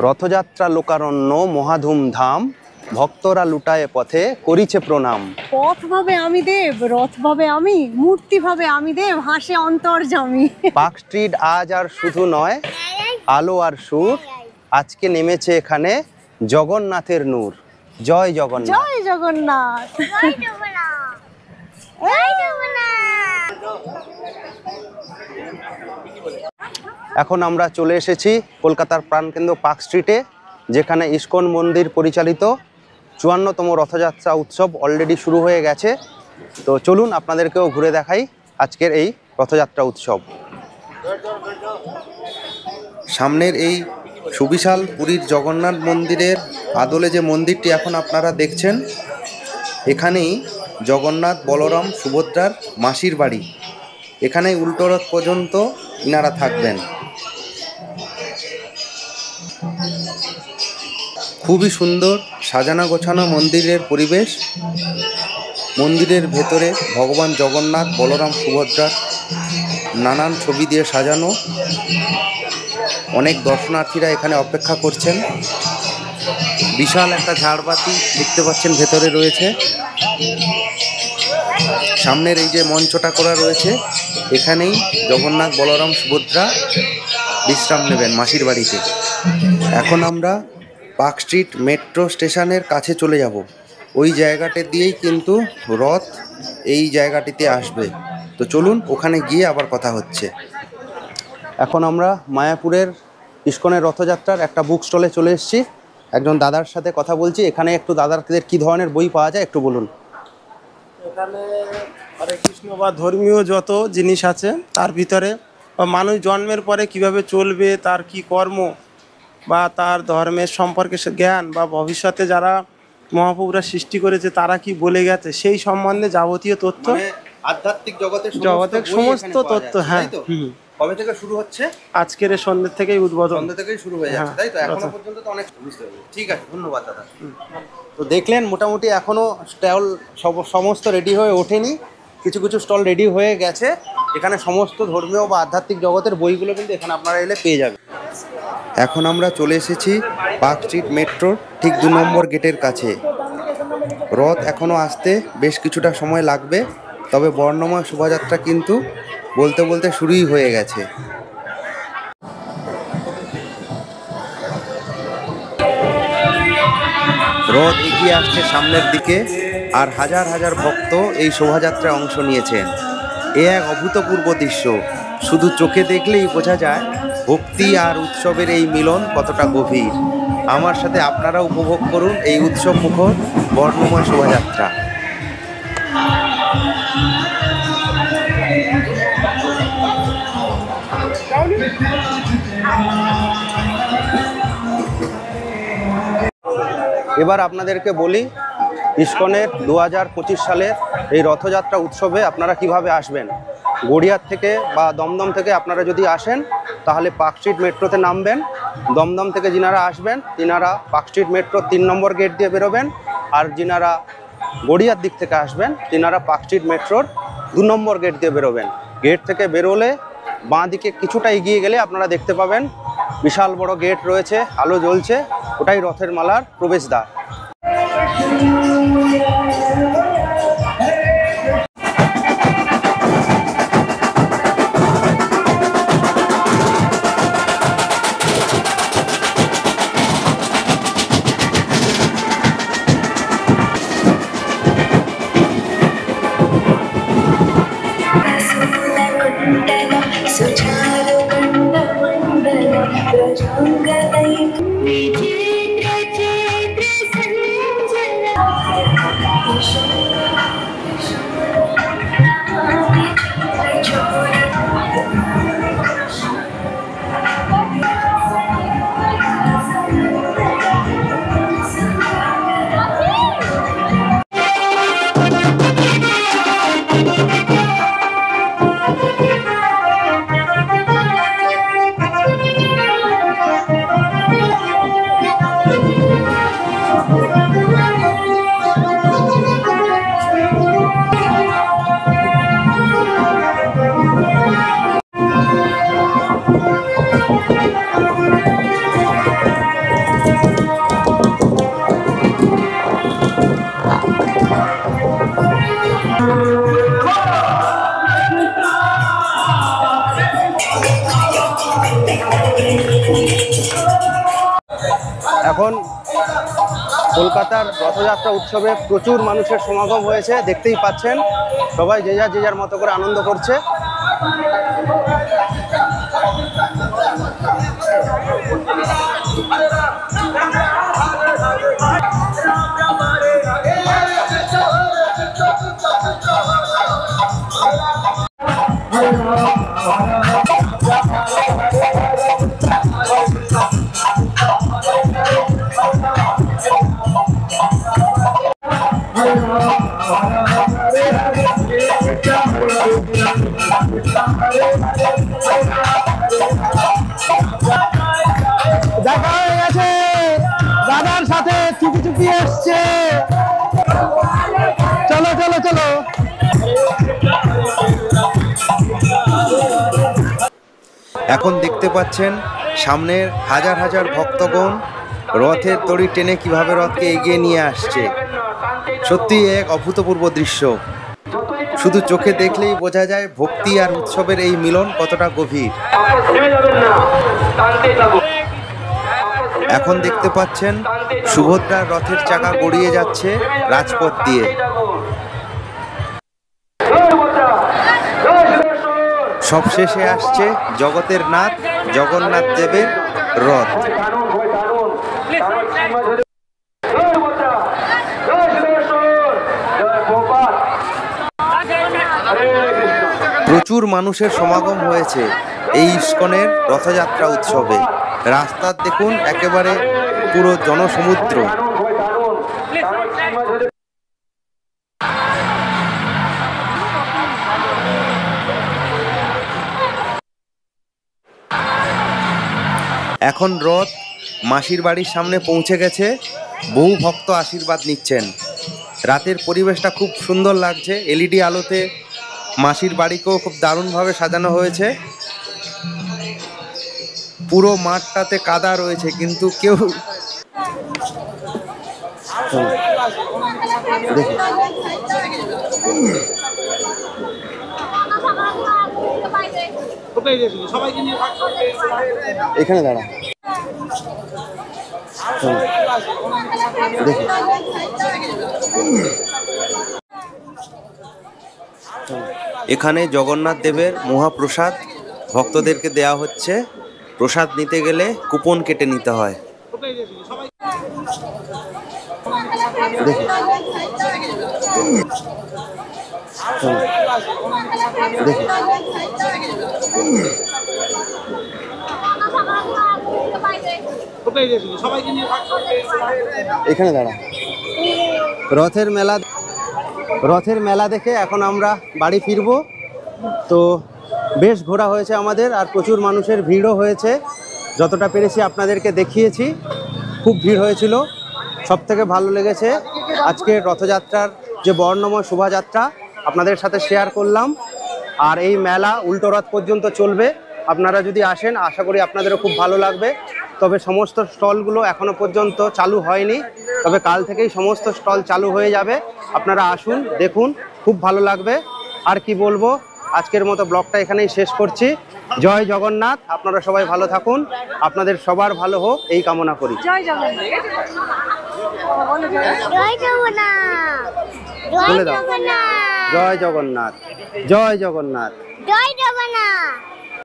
রথযাত্রা লোকারণ্য মহাধুমধাম, ভক্তরা লুটায়ে পথে করিছে প্রণাম। পথ ভাবে আমি দেব, রথ ভাবে আমি, মূর্তি ভাবে আমি দেব, হাসে অন্তর্যামী। পার্ক স্ট্রিট আজ আর শুধু নয় আলো আর সুর, আজকে নেমেছে এখানে জগন্নাথের নূর। জয় জগন্নাথ। জয় জগন্নাথ। এখন আমরা চলে এসেছি কলকাতার প্রাণকেন্দ্র পার্ক স্ট্রিটে, যেখানে ইস্কন মন্দির পরিচালিত ৫৪তম রথযাত্রা উৎসব অলরেডি শুরু হয়ে গেছে। তো চলুন আপনাদেরকেও ঘুরে দেখাই আজকের এই রথযাত্রা উৎসব। সামনের এই সুবিশাল পুরীর জগন্নাথ মন্দিরের আদলে যে মন্দিরটি এখন আপনারা দেখছেন, এখানেই জগন্নাথ, বলরাম, সুভদ্রার মাসির বাড়ি। এখানেই উল্টো রথ পর্যন্ত ইনারা থাকবেন। খুবই সুন্দর সাজানো গোছানো মন্দিরের পরিবেশ। মন্দিরের ভেতরে ভগবান জগন্নাথ, বলরাম, সুভদ্রার নানান ছবি দিয়ে সাজানো। অনেক দর্শনার্থীরা এখানে অপেক্ষা করছেন। বিশাল একটা ঝাড়বাতি দেখতে পাচ্ছেন ভেতরে রয়েছে। সামনের এই যে মঞ্চটা করা রয়েছে, এখানেই জগন্নাথ, বলরাম, সুভদ্রা বিশ্রাম নেবেন মাসির বাড়িতে। এখন আমরা পার্ক স্ট্রিট মেট্রো স্টেশনের কাছে চলে যাব। ওই জায়গাটা দিয়েই কিন্তু রথ এই জায়গাটিতে আসবে। তো চলুন ওখানে গিয়ে আবার কথা হচ্ছে। এখন আমরা মায়াপুরের ইস্কনের রথযাত্রার একটা বুক স্টলে চলে এসেছি। একজন দাদার সাথে কথা বলছি। এখানে একটু দাদাদের কী ধরনের বই পাওয়া যায় একটু বলুন। এখানে হরে কৃষ্ণ বা ধর্মীয় যত জিনিস আছে, তার ভিতরে মানুষ জন্মের পরে কিভাবে চলবে, তার কি কর্ম বা তার ধর্মের সম্পর্কে জ্ঞান, বা ভবিষ্যতে যারা মহাপ্রভুরা সৃষ্টি করেছে তারা কি বলে গেছে, সেই সম্বন্ধে যাবতীয় তথ্য, আধ্যাত্মিক জগতের সমস্ত তথ্য। হ্যাঁ, কবে থেকে শুরু হচ্ছে? আজকের সন্ধ্যে থেকেই উদ্বোধন। সন্ধ্যে থেকেই শুরু হয়ে যাচ্ছে, তাই তো? এখনো পর্যন্ত তো অনেক বুঝতে হবে। ঠিক আছে, ধন্যবাদ দাদা। তো দেখলেন মোটামুটি এখনো স্টল সমস্ত রেডি হয়ে ওঠেনি, কিছু কিছু স্টল রেডি হয়ে গেছে। এখানে সমস্ত ধর্মীয় বা আধ্যাত্মিক জগতের বইগুলো কিন্তু এখানে আপনারা এলে পেয়ে যাবেন। এখন আমরা চলে এসেছি পার্ক স্ট্রিট মেট্রোর ঠিক ২ নম্বর গেটের কাছে। রথ এখনও আসতে বেশ কিছুটা সময় লাগবে, তবে বর্ণময় শোভাযাত্রা কিন্তু বলতে বলতে শুরুই হয়ে গেছে। রথ এগিয়ে আসছে সামনের দিকে, আর হাজার হাজার ভক্ত এই শোভাযাত্রায় অংশ নিয়েছেন। এ এক অভূতপূর্ব দৃশ্য। শুধু চোখে দেখলেই বোঝা যায় ভক্তি আর উৎসবের এই মিলন কতটা গভীর। আমার সাথে আপনারা উপভোগ করুন এই উৎসব মুখর বর্ণময় শোভাযাত্রা। এবার আপনাদেরকে বলি ইস্কনের ২০২৫ সালের এই রথযাত্রা উৎসবে আপনারা কিভাবে আসবেন। গড়িয়ার থেকে বা দমদম থেকে আপনারা যদি আসেন তাহলে পার্ক স্ট্রিট মেট্রোতে নামবেন। দমদম থেকে যিনারা আসবেন তিনারা পার্ক স্ট্রিট মেট্রোর ৩ নম্বর গেট দিয়ে বেরোবেন, আর যিনারা গড়িয়ার দিক থেকে আসবেন তিনারা পার্ক স্ট্রিট মেট্রোর ২ নম্বর গেট দিয়ে বেরোবেন। গেট থেকে বেরোলে বাঁ দিকে কিছুটা এগিয়ে গেলে আপনারা দেখতে পাবেন বিশাল বড় গেট রয়েছে, আলো জ্বলছে, ওটাই রথের মালার প্রবেশদ্বার। Thank you. এখন কলকাতার রথযাত্রা উৎসবে প্রচুর মানুষের সমাগম হয়েছে, দেখতেই পাচ্ছেন সবাই যে যার মতো করে আনন্দ করছে। দেখা হয়ে গেছে, দাদার সাথে চুপি চুপি এসছে। চলো চলো চলো। এখন দেখতে পাচ্ছেন সামনের হাজার হাজার ভক্তগণ রথের দড়ি টেনে কিভাবে রথকে এগিয়ে নিয়ে আসছে। সত্যি এক অভূতপূর্ব দৃশ্য। শুধু চোখে দেখলেই বোঝা যায় ভক্তি আর উৎসবের এই মিলন কতটা গভীর। এখন দেখতে পাচ্ছেন সুভদ্রার রথের চাকা গড়িয়ে যাচ্ছে রাজপথ দিয়ে। সবশেষে আসছে জগতের নাথ জগন্নাথ দেবের রথ। প্রচুর মানুষের সমাগম হয়েছে এই ইস্কনের রথযাত্রা উৎসবে। রাস্তার দেখুন একেবারে পুরো জনসমুদ্র। এখন রথ মাসির বাড়ির সামনে পৌঁছে গেছে, বহু ভক্ত আশীর্বাদ নিচ্ছেন। রাতের পরিবেশটা খুব সুন্দর লাগছে, এলইডি আলোতে মাসির বাড়িকেও খুব দারুণভাবে সাজানো হয়েছে। পুরো মাঠটাতে কাদা রয়েছে কিন্তু কেউ এখানে দাঁড়া দেখি। এখানে জগন্নাথ দেবের মহাপ্রসাদ ভক্তদেরকে দেয়া হচ্ছে। প্রসাদ নিতে গেলে কুপন কেটে নিতে হয়। দেখি দেখি। এখানে দাঁড়া। রথের মেলা দেখে এখন আমরা বাড়ি ফিরবো। তো বেশ ঘোরা হয়েছে আমাদের, আর প্রচুর মানুষের ভিড়ও হয়েছে। যতটা পেরেছি আপনাদেরকে দেখিয়েছি। খুব ভিড় হয়েছিল। সবথেকে ভালো লেগেছে আজকে রথযাত্রার যে বর্ণময় শোভাযাত্রা আপনাদের সাথে শেয়ার করলাম। আর এই মেলা উল্টো রথ পর্যন্ত চলবে। আপনারা যদি আসেন আশা করি আপনাদেরও খুব ভালো লাগবে। তবে সমস্ত স্টলগুলো এখনো পর্যন্ত চালু হয়নি, তবে কাল থেকেই সমস্ত স্টল চালু হয়ে যাবে। আপনারা আসুন, দেখুন, খুব ভালো লাগবে। আর কি বলবো, আজকের মতো ব্লগটা এখানেই শেষ করছি। জয় জগন্নাথ। আপনারা সবাই ভালো থাকুন, আপনাদের সবার ভালো হোক এই কামনা করি। জয় জগন্নাথ। জয় জগন্নাথ। বলে দাও, জয় জগন্নাথ, জয় জগন্নাথ, জয় জগন্নাথ।